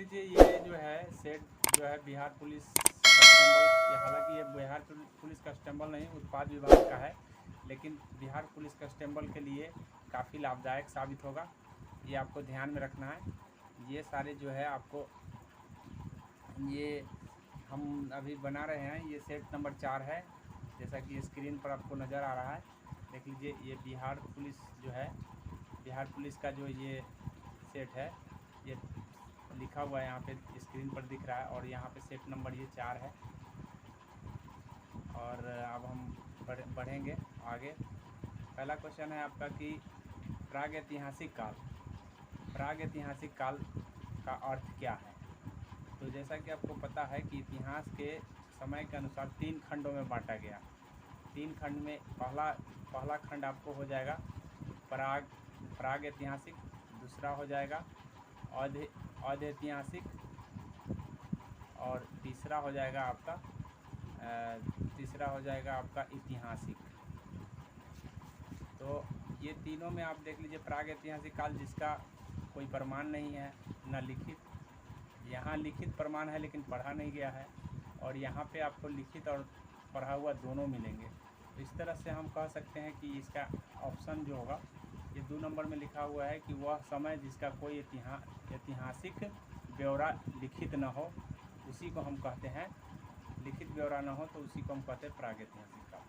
लीजिए ये जो है सेट जो है बिहार पुलिस कांस्टेबल, हालांकि ये बिहार पुलिस कांस्टेबल नहीं उत्पाद विभाग का है, लेकिन बिहार पुलिस कांस्टेबल के लिए काफ़ी लाभदायक साबित होगा। ये आपको ध्यान में रखना है। ये सारे जो है आपको ये हम अभी बना रहे हैं, ये सेट नंबर 4 है, जैसा कि स्क्रीन पर आपको नज़र आ रहा है। देख लीजिए ये बिहार पुलिस जो है, बिहार पुलिस का जो ये सेट है, ये लिखा हुआ है यहाँ पे स्क्रीन पर दिख रहा है, और यहाँ पे सेट नंबर ये 4 है। और अब हम बढ़ेंगे आगे। पहला क्वेश्चन है आपका कि प्रागैतिहासिक काल, प्रागैतिहासिक काल का अर्थ क्या है। तो जैसा कि आपको पता है कि इतिहास के समय के अनुसार 3 खंडों में बांटा गया। 3 खंड में पहला खंड आपको हो जाएगा प्रागैतिहासिक, दूसरा हो जाएगा अधैतिहासिक, और तीसरा हो जाएगा आपका ऐतिहासिक। तो ये तीनों में आप देख लीजिए प्रागैतिहासिक काल जिसका कोई प्रमाण नहीं है, न लिखित, यहाँ लिखित प्रमाण है लेकिन पढ़ा नहीं गया है, और यहाँ पे आपको लिखित और पढ़ा हुआ दोनों मिलेंगे। तो इस तरह से हम कह सकते हैं कि इसका ऑप्शन जो होगा ये 2 नंबर में लिखा हुआ है कि वह समय जिसका कोई ऐतिहासिक ब्यौरा लिखित न हो, उसी को हम कहते हैं, लिखित ब्यौरा न हो तो उसी को हम कहते हैं प्रागैतिहासिक काल।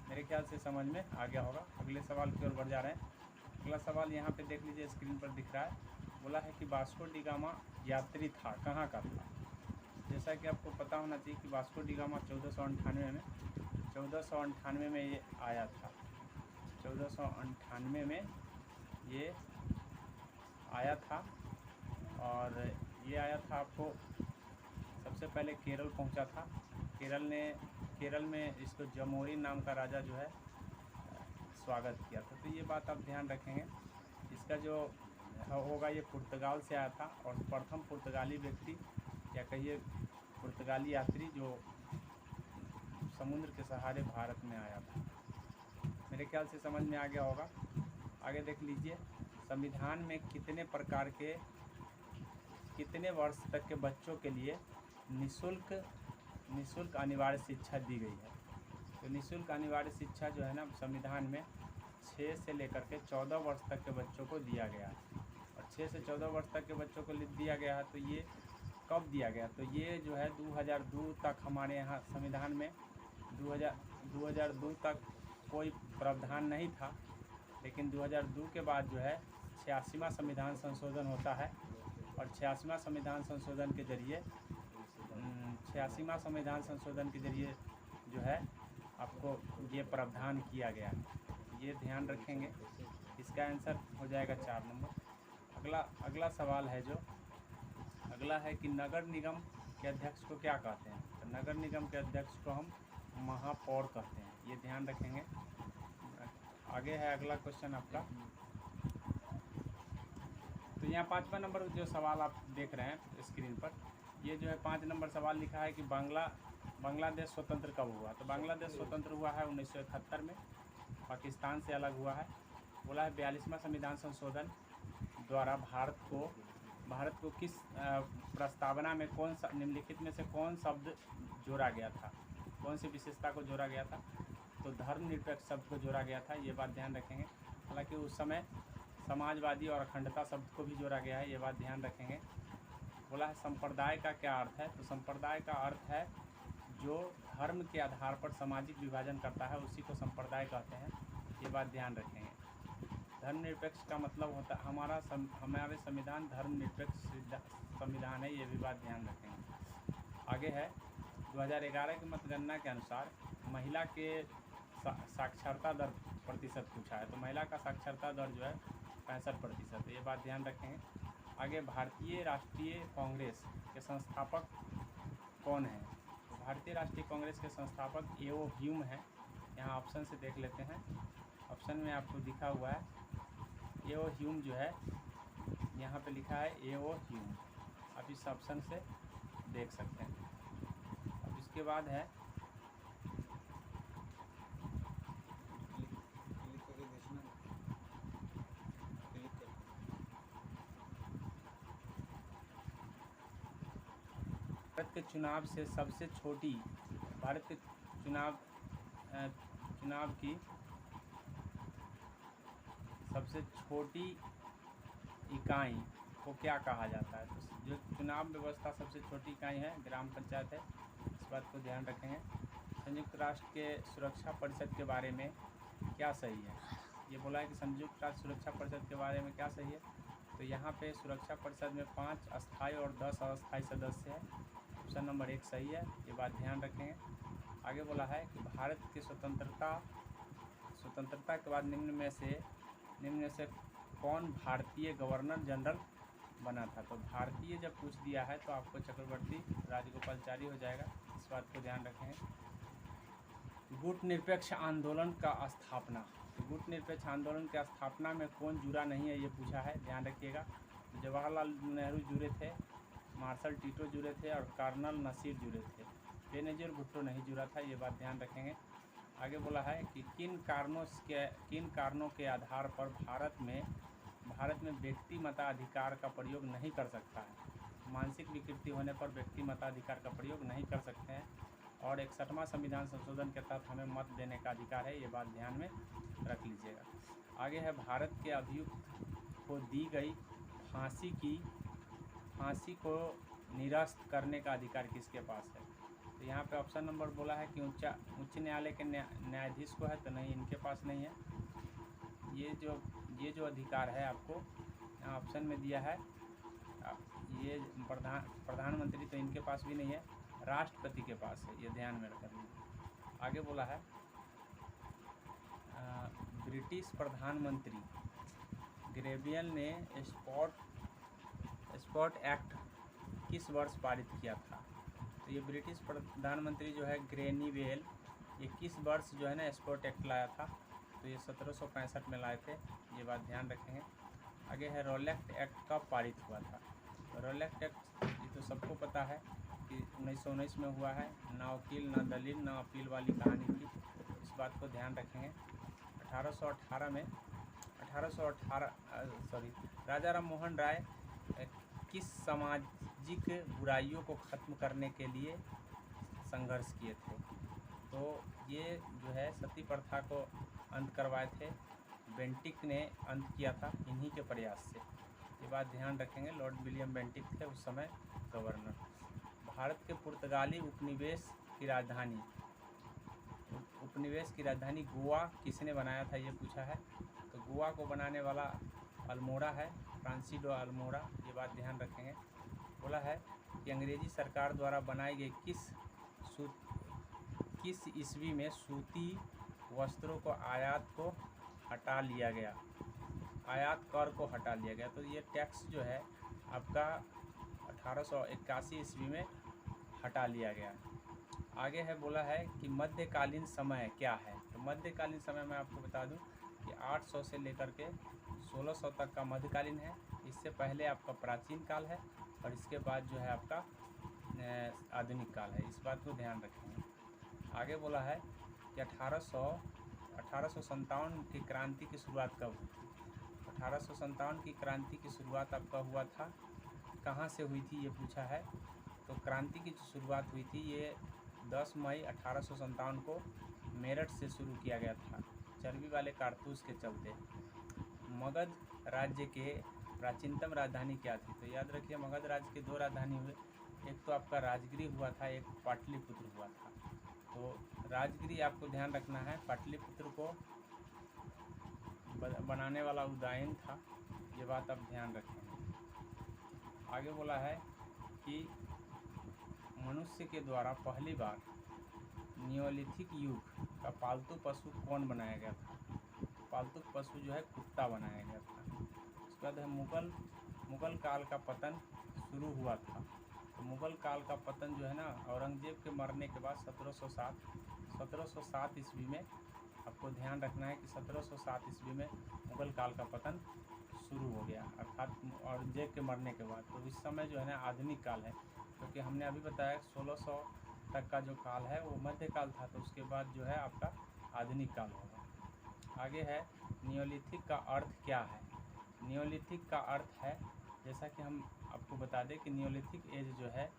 मेरे ख्याल से समझ में आ गया होगा। अगले सवाल की ओर बढ़ जा रहे हैं। अगला सवाल यहाँ पे देख लीजिए स्क्रीन पर दिख रहा है, बोला है कि वास्को डी गामा यात्री था, कहाँ का था। जैसा कि आपको पता होना चाहिए कि वास्को डी गामा 1498 में ये आया था। 1498 में ये आया था, और ये आया था आपको सबसे पहले केरल पहुंचा था। केरल में इसको जमोरी नाम का राजा जो है स्वागत किया था। तो ये बात आप ध्यान रखेंगे। इसका जो होगा ये पुर्तगाल से आया था, और प्रथम पुर्तगाली व्यक्ति या कहिए पुर्तगाली यात्री जो समुद्र के सहारे भारत में आया था। मेरे ख्याल से समझ में आ गया होगा। आगे देख लीजिए, संविधान में कितने वर्ष तक के बच्चों के लिए निःशुल्क अनिवार्य शिक्षा दी गई है। तो निःशुल्क अनिवार्य शिक्षा जो है ना, संविधान में 6 से लेकर के 14 वर्ष तक के बच्चों को दिया गया है, और 6 से 14 वर्ष तक के बच्चों को दिया गया है। तो ये कब दिया गया, तो ये जो है 2002 तक हमारे यहाँ संविधान में 2002 तक कोई प्रावधान नहीं था, लेकिन 2002 के बाद जो है 86वां संविधान संशोधन होता है, और 86वां संविधान संशोधन के जरिए 86वां संविधान संशोधन के जरिए जो है आपको ये प्रावधान किया गया है। ये ध्यान रखेंगे। इसका आंसर हो जाएगा 4 नंबर। अगला सवाल है जो अगला है कि नगर निगम के अध्यक्ष को क्या कहते हैं। तो नगर निगम के अध्यक्ष को हम महापौर कहते हैं, ये ध्यान रखेंगे। आगे है अगला क्वेश्चन आपका। तो यहाँ 5वां नंबर जो सवाल आप देख रहे हैं स्क्रीन पर, ये जो है 5 नंबर सवाल लिखा है कि बांग्लादेश स्वतंत्र कब हुआ। तो बांग्लादेश स्वतंत्र हुआ है 1971 में, पाकिस्तान से अलग हुआ है। बोला है 42वां संविधान संशोधन द्वारा भारत को किस प्रस्तावना में कौन सा निम्नलिखित में से कौन शब्द जोड़ा गया था, कौन सी विशेषता को जोड़ा गया था। तो धर्मनिरपेक्ष शब्द को जोड़ा गया था, ये बात ध्यान रखेंगे। हालांकि उस समय समाजवादी और अखंडता शब्द को भी जोड़ा गया है, ये बात ध्यान रखेंगे। बोला है संप्रदाय का क्या अर्थ है। तो संप्रदाय का अर्थ है जो धर्म के आधार पर सामाजिक विभाजन करता है, उसी को संप्रदाय कहते हैं, ये बात ध्यान रखेंगे। धर्मनिरपेक्ष का मतलब होता है हमारे संविधान धर्मनिरपेक्ष संविधान है, ये भी बात ध्यान रखेंगे। आगे है 2011 की मतगणना के अनुसार महिला के साक्षरता दर प्रतिशत पूछा है। तो महिला का साक्षरता दर जो है 65%, ये बात ध्यान रखेंगे। आगे भारतीय राष्ट्रीय कांग्रेस के संस्थापक कौन है। तो भारतीय राष्ट्रीय कांग्रेस के संस्थापक ए.ओ. ह्यूम है। यहाँ ऑप्शन से देख लेते हैं। ऑप्शन में आपको दिखा हुआ है ए.ओ. ह्यूम जो है, यहाँ पे लिखा है ए.ओ. ह्यूम, आप इस ऑप्शन से देख सकते हैं। अब इसके बाद है भारत के चुनाव से सबसे छोटी, भारत के चुनाव की सबसे छोटी इकाई को क्या कहा जाता है? तो जो चुनाव व्यवस्था सबसे छोटी इकाई है ग्राम पंचायत है, इस बात को ध्यान रखेंगे। संयुक्त राष्ट्र के सुरक्षा परिषद के बारे में क्या सही है? ये बोला है कि संयुक्त राष्ट्र सुरक्षा परिषद के बारे में क्या सही है, तो यहाँ पे सुरक्षा परिषद में 5 अस्थायी और 10 अस्थायी सदस्य है। ऑप्शन नंबर 1 सही है, ये बात ध्यान रखेंगे। आगे बोला है कि भारत की स्वतंत्रता के बाद निम्न में से कौन भारतीय गवर्नर जनरल बना था? तो भारतीय जब पूछ दिया है तो आपको चक्रवर्ती राजगोपालाचारी हो जाएगा, इस बात को ध्यान रखें। गुट निरपेक्ष आंदोलन का स्थापना, तो गुट निरपेक्ष आंदोलन की स्थापना में कौन जुड़ा नहीं है, ये पूछा है, ध्यान रखिएगा। जवाहरलाल नेहरू जुड़े थे, मार्शल टीटो जुड़े थे और कर्नल नसीर जुड़े थे। बेनज़ीर भुट्टो नहीं जुड़ा था, ये बात ध्यान रखेंगे। आगे बोला है कि किन कारणों के आधार पर भारत में व्यक्ति मताधिकार का प्रयोग नहीं कर सकता है? मानसिक विकृति होने पर व्यक्ति मताधिकार का प्रयोग नहीं कर सकते हैं, और 61वां संविधान संशोधन के तहत हमें मत देने का अधिकार है, ये बात ध्यान में रख लीजिएगा। आगे है भारत के अभियुक्त को दी गई फांसी को निरस्त करने का अधिकार किसके पास है? तो यहाँ पे ऑप्शन नंबर बोला है कि उच्च न्यायालय के न्यायाधीश को है, तो नहीं, इनके पास नहीं है। ये जो अधिकार है आपको यहाँ ऑप्शन में दिया है, ये प्रधानमंत्री, तो इनके पास भी नहीं है, राष्ट्रपति के पास है, ये ध्यान में रख लीजिए। आगे बोला है ब्रिटिश प्रधानमंत्री ग्रेबियल ने स्पॉट एक्ट किस वर्ष पारित किया था? तो ये ब्रिटिश प्रधानमंत्री जो है ग्रेनिवेल, ये किस वर्ष जो है ना स्पॉट एक्ट लाया था? तो ये 1765 में लाए थे, ये बात ध्यान रखेंगे। आगे है रोलेक्ट एक्ट कब पारित हुआ था? तो रोलेक्ट एक्ट ये तो सबको पता है कि 1919 में हुआ है। ना वकील ना दलील ना अपील वाली कहानी थी, इस बात को ध्यान रखेंगे। 1818 राजा राम मोहन राय किस सामाजिक बुराइयों को ख़त्म करने के लिए संघर्ष किए थे? तो ये जो है सती प्रथा को अंत करवाए थे, बेंटिक ने अंत किया था इन्हीं के प्रयास से, ये बात ध्यान रखेंगे। लॉर्ड विलियम बेंटिक थे उस समय गवर्नर। भारत के पुर्तगाली उपनिवेश की राजधानी गोवा किसने बनाया था, ये पूछा है। तो गोवा को बनाने वाला अल्मोड़ा है, फ्रांसिडो अल्मोड़ा, ये बात ध्यान रखेंगे। बोला है कि अंग्रेजी सरकार द्वारा बनाई गई किस ईस्वी में सूती वस्त्रों को आयात कर को हटा लिया गया? तो ये टैक्स जो है आपका 1881 ईस्वी में हटा लिया गया। आगे है बोला है कि मध्यकालीन समय क्या है? तो मध्यकालीन समय मैं आपको बता दूं कि 800 से लेकर के 1600 तक का मध्यकालीन है। इससे पहले आपका प्राचीन काल है और इसके बाद जो है आपका आधुनिक काल है, इस बात को ध्यान रखेंगे। आगे बोला है कि 1857 की क्रांति की शुरुआत कब हुई थी? 1857 की क्रांति की शुरुआत आपका हुआ था, कहाँ से हुई थी, ये पूछा है। तो क्रांति की जो शुरुआत हुई थी ये 10 मई 1857 को मेरठ से शुरू किया गया था, चर्बी वाले कारतूस के चलते। मगध राज्य के प्राचीनतम राजधानी क्या थी? तो याद रखिए मगध राज्य के 2 राजधानी हुए, एक तो आपका राजगिरी हुआ था, एक पाटलिपुत्र हुआ था। तो राजगिरी आपको ध्यान रखना है, पाटलिपुत्र को बनाने वाला उदयन था, ये बात आप ध्यान रखेंगे। आगे बोला है कि मनुष्य के द्वारा पहली बार नियोलिथिक युग का पालतू पशु कौन बनाया गया था? पालतू पशु जो है कुत्ता बनाया गया था। उसके बाद है मुगल काल का पतन शुरू हुआ था। तो मुगल काल का पतन जो है ना औरंगजेब के मरने के बाद 1707 ईस्वी में, आपको ध्यान रखना है कि 1707 ईस्वी में मुगल काल का पतन शुरू हो गया, अर्थात औरंगजेब के मरने के बाद। तो इस समय जो है ना आधुनिक काल है, क्योंकि हमने अभी बताया 1600 तक का जो काल है वो मध्यकाल था, तो उसके बाद जो है आपका आधुनिक काल होगा। आगे है नियोलिथिक का अर्थ क्या है? नियोलिथिक का अर्थ है, जैसा कि हम आपको बता दें कि नियोलिथिक एज जो है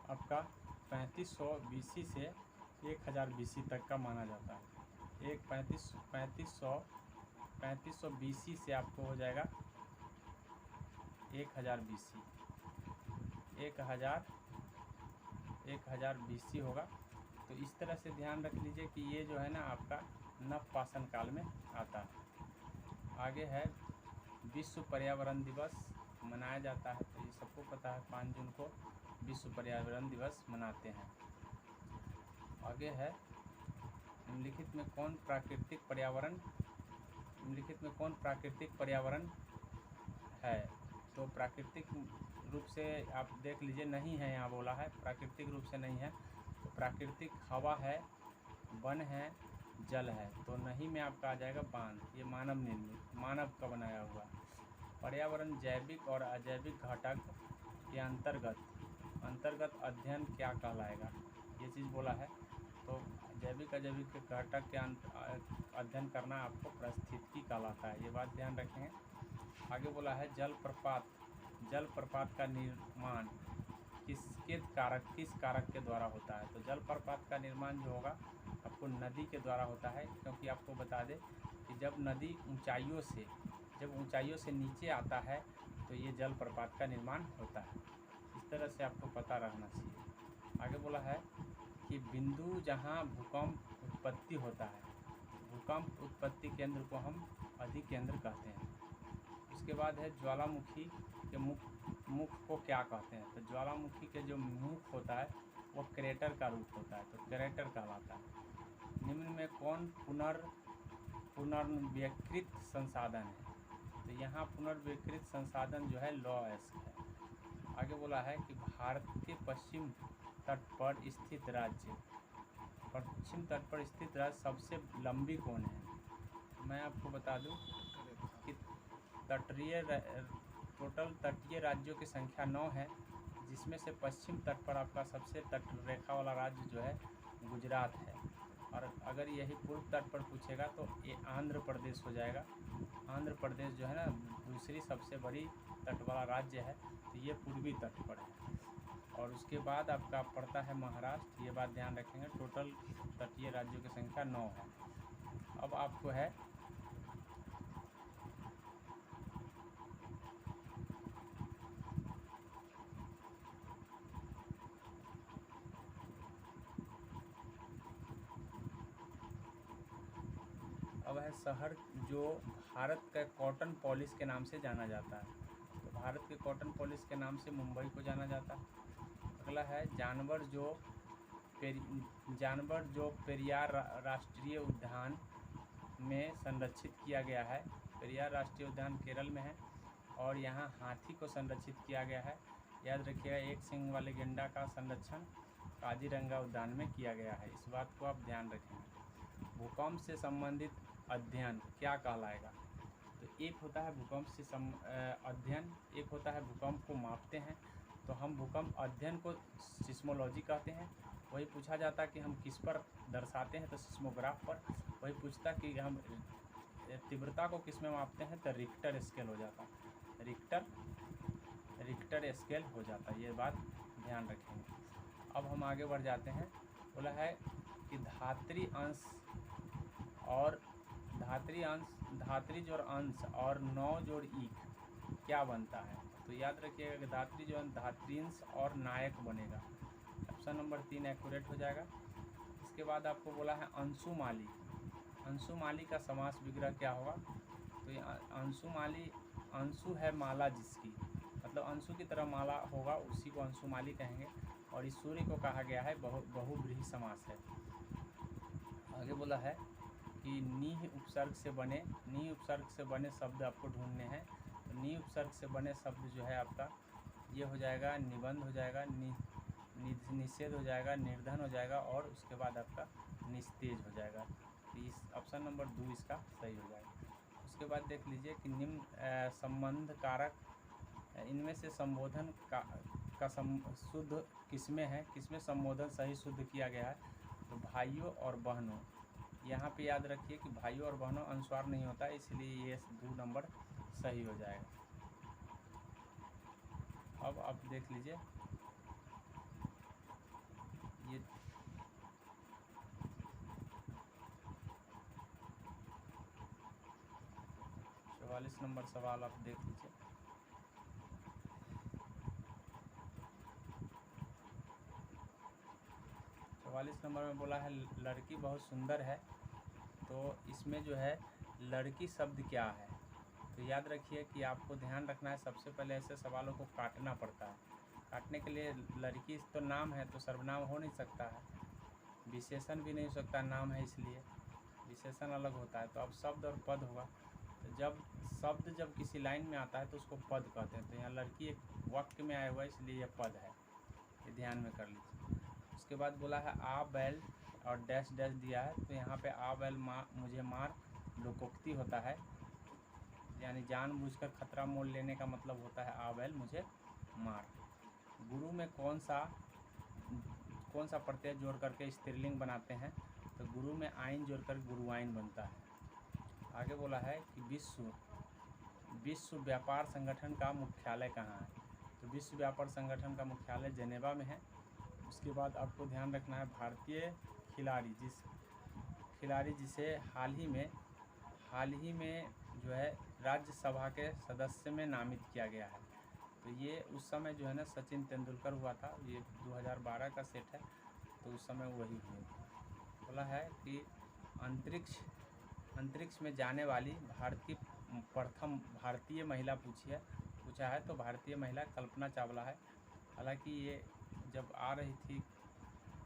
आपका 3500 BC से 1000 BC तक का माना जाता है। 3500 BC से आपको हो जाएगा 1000 BC, 1000 BC होगा। तो इस तरह से ध्यान रख लीजिए कि ये जो है ना आपका नवपाषाण काल में आता है। आगे है विश्व पर्यावरण दिवस मनाया जाता है, तो ये सबको पता है 5 जून को विश्व पर्यावरण दिवस मनाते हैं। आगे है निम्नलिखित में कौन प्राकृतिक पर्यावरण है। तो प्राकृतिक रूप से आप देख लीजिए, नहीं है, यहाँ बोला है प्राकृतिक रूप से नहीं है। तो प्राकृतिक हवा है, वन है, जल है। तो नहीं में आपका आ जाएगा बांध। ये मानव निर्मित, मानव का बनाया हुआ। पर्यावरण जैविक और अजैविक घटक के अंतर्गत अध्ययन क्या कहलाएगा, ये चीज़ बोला है। तो जैविक अजैविक घटक के अध्ययन करना आपको पारिस्थितिकी कहलाता है, ये बात ध्यान रखेंगे। आगे बोला है जलप्रपात का निर्माण किस कारक के द्वारा होता है। तो जलप्रपात का निर्माण जो होगा आपको नदी के द्वारा होता है, क्योंकि आपको बता दें कि जब नदी ऊंचाइयों से नीचे आता है तो ये जलप्रपात का निर्माण होता है। इस तरह से आपको पता रहना चाहिए। आगे बोला है कि बिंदु जहां भूकंप उत्पत्ति होता है, भूकंप उत्पत्ति केंद्र को हम अधिकेंद्र कहते हैं। उसके बाद है ज्वालामुखी के मुख को क्या कहते हैं। तो ज्वालामुखी के जो मुख होता है वो क्रेटर का रूप होता है, तो क्रेटर कहलाता है। निम्न में कौन पुनर्व्यकृत संसाधन है। तो यहाँ पुनर्व्यकृत संसाधन जो है लॉएस्क है। आगे बोला है कि भारत के पश्चिम तट पर स्थित राज्य सबसे लंबी कौन है। मैं आपको बता दूं कि टोटल तटीय राज्यों की संख्या 9 है, जिसमें से पश्चिम तट पर आपका सबसे तट रेखा वाला राज्य जो है गुजरात है। और अगर यही पूर्व तट पर पूछेगा तो ये आंध्र प्रदेश हो जाएगा। आंध्र प्रदेश जो है ना दूसरी सबसे बड़ी तट वाला राज्य है, तो ये पूर्वी तट पर है। और उसके बाद आपका पड़ता है महाराष्ट्र, ये बात ध्यान रखेंगे। टोटल तटीय राज्यों की संख्या 9 है। अब आपको है शहर जो भारत का कॉटन पॉलिश के नाम से जाना जाता है। तो भारत के कॉटन पॉलिश के नाम से मुंबई को जाना जाता है। अगला है जानवर जो पेरियार राष्ट्रीय उद्यान में संरक्षित किया गया है। पेरियार राष्ट्रीय उद्यान केरल में है और यहाँ हाथी को संरक्षित किया गया है। याद रखिएगा, एक सींग वाले गेंडा का संरक्षण काजीरंगा उद्यान में किया गया है, इस बात को आप ध्यान रखेंगे। भूकंप से संबंधित अध्ययन क्या कहलाएगा। तो एक होता है भूकंप से अध्ययन, एक होता है भूकंप को मापते हैं। तो हम भूकंप अध्ययन को सिस्मोलॉजी कहते हैं। वही पूछा जाता कि हम किस पर दर्शाते हैं, तो सिस्मोग्राफ पर। वही पूछता कि हम तीव्रता को किस में मापते हैं, तो रिक्टर स्केल हो जाता, रिक्टर स्केल हो जाता, ये बात ध्यान रखेंगे। अब हम आगे बढ़ जाते हैं। बोला है कि धात्री जोड़ अंश और 9 जोड़ ईक क्या बनता है। तो याद रखिएगा कि धात्री जो धात्रिंश और नायक बनेगा। ऑप्शन नंबर 3 एक्यूरेट हो जाएगा। इसके बाद आपको बोला है अंशुमाली का समास विग्रह क्या होगा। तो ये अंशुमाली, अंशु है माला जिसकी, मतलब अंशु की तरह माला होगा, उसी को अंशुमाली कहेंगे। और इस सूर्य को कहा गया है बहुव्रीहि समास है। आगे बोला है कि नीह उपसर्ग से बने शब्द आपको ढूंढने हैं। तो नीह उपसर्ग से बने शब्द जो है आपका ये हो जाएगा, निबंध हो जाएगा, निषेध हो जाएगा, निर्धन हो जाएगा और उसके बाद आपका निस्तेज हो जाएगा। तो इस ऑप्शन नंबर 2 इसका सही हो जाएगा। उसके बाद देख लीजिए कि निम्न संबंध कारक इनमें से संबोधन का शुद्ध किसमें है, किसमें संबोधन सही शुद्ध किया गया है। तो भाइयों और बहनों, यहाँ पे याद रखिए कि भाइयों और बहनों अनुस्वार नहीं होता है, इसलिए ये 2 नंबर सही हो जाएगा। अब आप देख लीजिए 44 नंबर सवाल आप देख लीजिए। चवालीस नंबर में बोला है लड़की बहुत सुंदर है, तो इसमें जो है लड़की शब्द क्या है। तो याद रखिए कि आपको ध्यान रखना है, सबसे पहले ऐसे सवालों को काटना पड़ता है। काटने के लिए लड़की तो नाम है तो सर्वनाम हो नहीं सकता है, विशेषण भी नहीं हो सकता, नाम है इसलिए विशेषण अलग होता है। तो अब शब्द और पद होगा। तो जब शब्द जब किसी लाइन में आता है तो उसको पद कहते हैं। तो यहाँ लड़की एक वाक्य में आया हुआ है इसलिए यह पद है, ये ध्यान में कर लीजिए। उसके बाद बोला है आ बैल और डैश डैश दिया है, तो यहाँ पे आ बैल मुझे मार लोकोक्ति होता है, यानी जानबूझकर खतरा मोल लेने का मतलब होता है आ बैल मुझे मार। गुरु में कौन सा प्रत्यय जोड़ करके स्त्रीलिंग बनाते हैं, तो गुरु में आइन जोड़कर गुरुआइन बनता है। आगे बोला है कि विश्व व्यापार संगठन का मुख्यालय कहाँ है, तो विश्व व्यापार संगठन का मुख्यालय जेनेवा में है। उसके बाद आपको ध्यान रखना है भारतीय खिलाड़ी जिसे हाल ही में जो है राज्यसभा के सदस्य में नामित किया गया है, तो ये उस समय जो है ना सचिन तेंदुलकर हुआ था, ये 2012 का सेट है, तो उस समय वही हुए। बोला है कि अंतरिक्ष में जाने वाली प्रथम भारतीय महिला पूछा है, तो भारतीय महिला कल्पना चावला है। हालांकि ये जब आ रही थी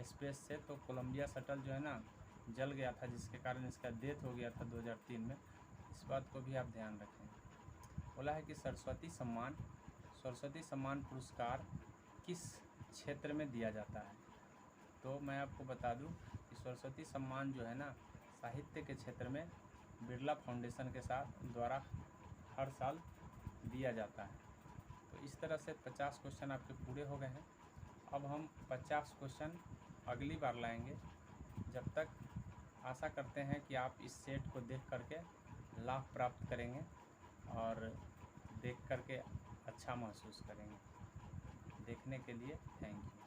स्पेस से तो कोलंबिया शटल जो है ना जल गया था, जिसके कारण इसका डेथ हो गया था 2003 में। इस बात को भी आप ध्यान रखें। बोला है कि सरस्वती सम्मान पुरस्कार किस क्षेत्र में दिया जाता है, तो मैं आपको बता दूं कि सरस्वती सम्मान जो है ना साहित्य के क्षेत्र में बिरला फाउंडेशन के साथ द्वारा हर साल दिया जाता है। तो इस तरह से 50 क्वेश्चन आपके पूरे हो गए हैं। अब हम 50 क्वेश्चन अगली बार लाएंगे। जब तक आशा करते हैं कि आप इस सेट को देख करके लाभ प्राप्त करेंगे और देख करके अच्छा महसूस करेंगे। देखने के लिए थैंक यू।